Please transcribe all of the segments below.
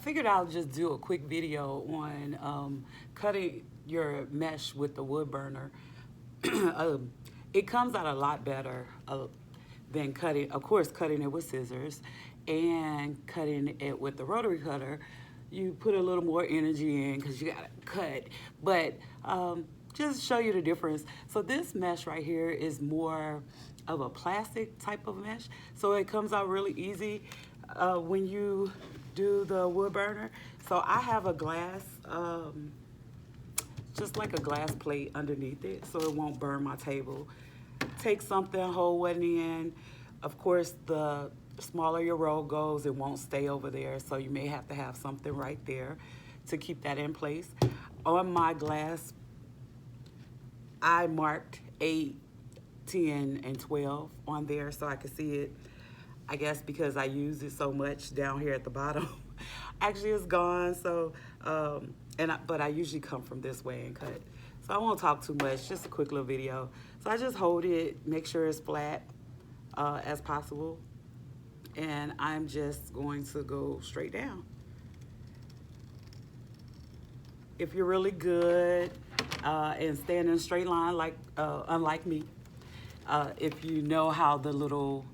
figured I'll just do a quick video on cutting your mesh with the wood burner. It comes out a lot better than cutting, of course, cutting it with scissors and cutting it with the rotary cutter. You put a little more energy in because you gotta cut, but just show you the difference. So this mesh right here is more of a plastic type of mesh, so it comes out really easy when you do the wood burner. So I have a glass, just like a glass plate underneath it, so it won't burn my table. Take something, hold one in. Of course, the smaller your roll goes, it won't stay over there, so you may have to have something right there to keep that in place. On my glass, I marked 8, 10, and 12 on there so I could see it. I guess because I use it so much down here at the bottom. Actually, it's gone, so, but I usually come from this way and cut. So I won't talk too much, just a quick little video. So I just hold it, make sure it's flat as possible. And I'm just going to go straight down. If you're really good and stand in a straight line, like unlike me, if you know how the little,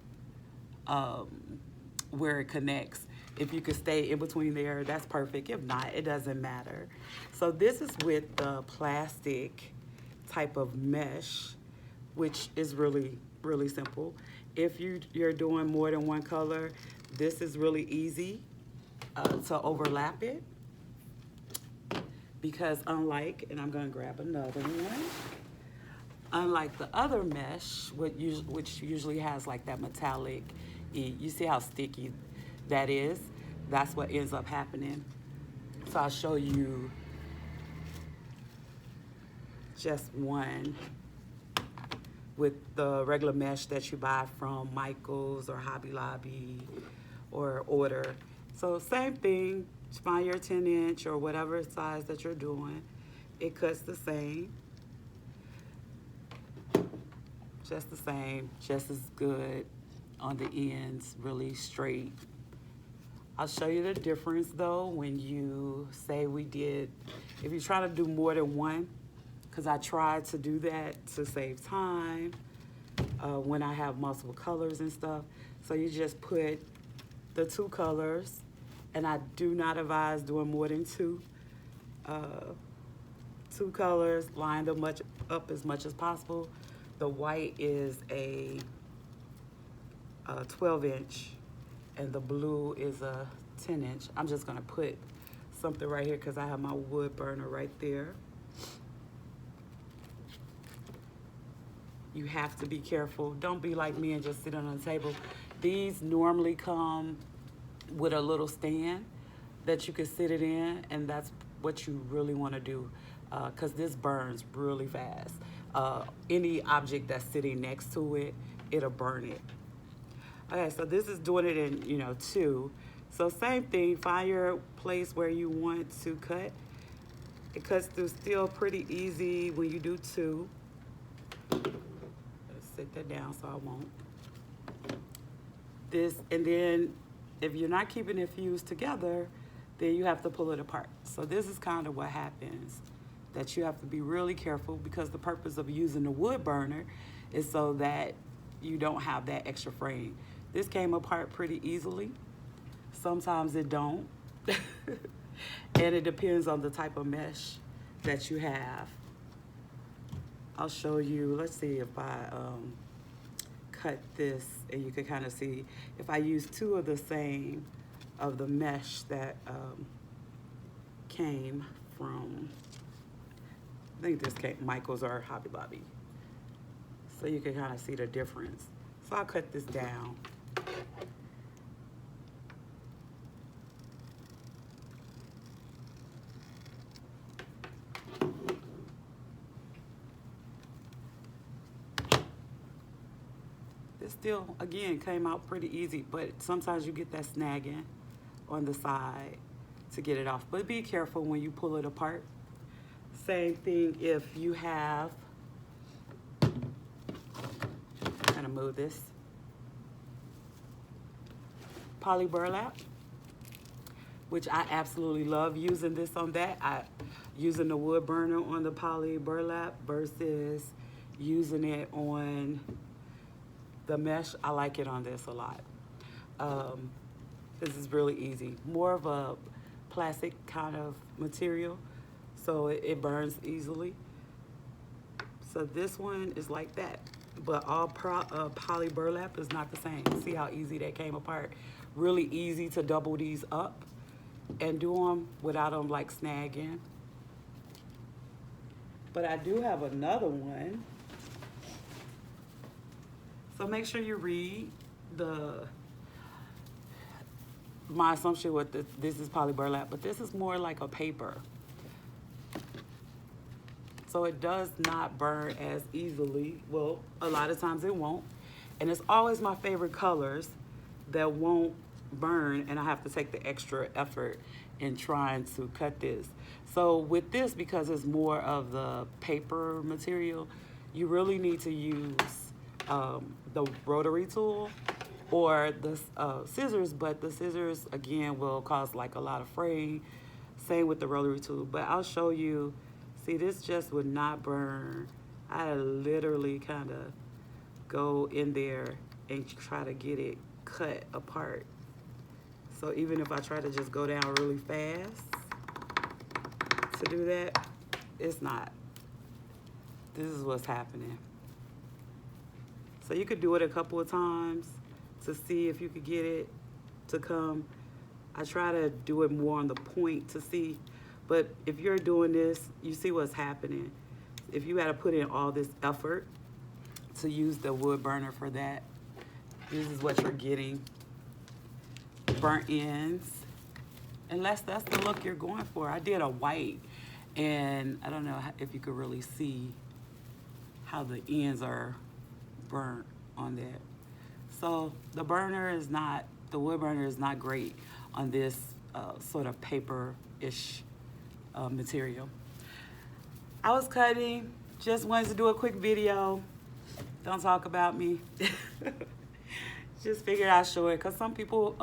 where it connects, if you could stay in between there, that's perfect. If not, it doesn't matter. So this is with the plastic type of mesh, which is really, really simple. If you're doing more than one color, this is really easy to overlap it. Because unlike, and I'm gonna grab another one, unlike the other mesh, which usually has like that metallic, you see how sticky that is? That's what ends up happening. So I'll show you just one with the regular mesh that you buy from Michael's or Hobby Lobby or Order. So same thing, find your 10-inch or whatever size that you're doing. It cuts the same. Just the same, just as good on the ends, really straight. I'll show you the difference though when you say we did, if you try to do more than one, because I tried to do that to save time when I have multiple colors and stuff. So you just put the 2 colors, and I do not advise doing more than 2. 2 colors, line them up as much as possible. The white is a 12-inch, and the blue is a 10-inch. I'm just gonna put something right here because I have my wood burner right there. You have to be careful. Don't be like me and just sit on the table. These normally come with a little stand that you can sit it in, and that's what you really want to do because this burns really fast. Any object that's sitting next to it, it'll burn it. Okay, so this is doing it in 2. So same thing, find your place where you want to cut. It cuts through still pretty easy when you do 2. Let's sit that down so I won't. This, and then if you're not keeping it fused together, then you have to pull it apart. So this is kind of what happens, that you have to be really careful because the purpose of using the wood burner is so that you don't have that extra fraying. This came apart pretty easily. Sometimes it don't. And it depends on the type of mesh that you have. I'll show you, let's see if I cut this, and you can kind of see if I use 2 of the same of the mesh that came from, I think this came Michael's or Hobby Lobby. So you can kind of see the difference. So I'll cut this down. This still, again, came out pretty easy, but sometimes you get that snagging on the side to get it off. But be careful when you pull it apart. Same thing if you have, I'm gonna move this, poly burlap. which I absolutely love using this on that. Using the wood burner on the poly burlap versus using it on the mesh. I like it on this a lot. This is really easy. More of a plastic kind of material, so it burns easily. So this one is like that, but all poly burlap is not the same. See how easy that came apart? Really easy to double these up and do them without them like snagging. But I do have another one. So make sure you read my assumption with this is poly burlap, but this is more like a paper. So it does not burn as easily. Well, a lot of times it won't. And it's always my favorite colors that won't burn, and I have to take the extra effort in trying to cut this. So with this, because it's more of the paper material, you really need to use the rotary tool or the scissors, but the scissors, again, will cause like a lot of fraying. Same with the rotary tool, but I'll show you. See, this just would not burn. I literally kind of go in there and try to get it cut apart. So even if I try to just go down really fast to do that, it's not. This is what's happening. So you could do it a couple of times to see if you could get it to come. I try to do it more on the point to see. But if you're doing this, you see what's happening. If you had to put in all this effort to use the wood burner for that, this is what you're getting. Burnt ends. Unless that's the look you're going for. I did a white, and I don't know if you could really see how the ends are burnt on that. So the wood burner is not great on this sort of paper-ish material. I was cutting, just wanted to do a quick video. Don't talk about me. Just figured I'd show it because some people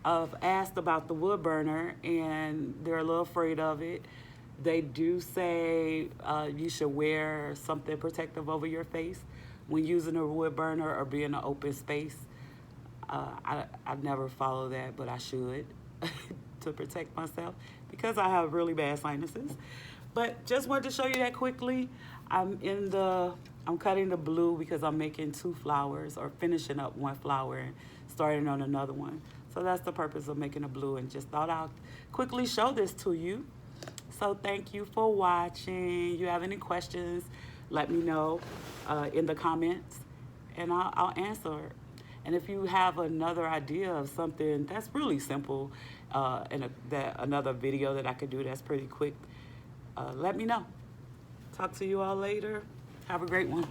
have asked about the wood burner and they're a little afraid of it. They do say you should wear something protective over your face when using a wood burner or be in an open space. I never follow that, but I should to protect myself because I have really bad sinuses. But just wanted to show you that quickly. I'm cutting the blue because I'm making 2 flowers or finishing up 1 flower and starting on another one. So that's the purpose of making a blue, and just thought I'll quickly show this to you. So thank you for watching. If you have any questions, let me know in the comments and I'll answer. And if you have another idea of something that's really simple and another video that I could do that's pretty quick, let me know. Talk to you all later. Have a great one.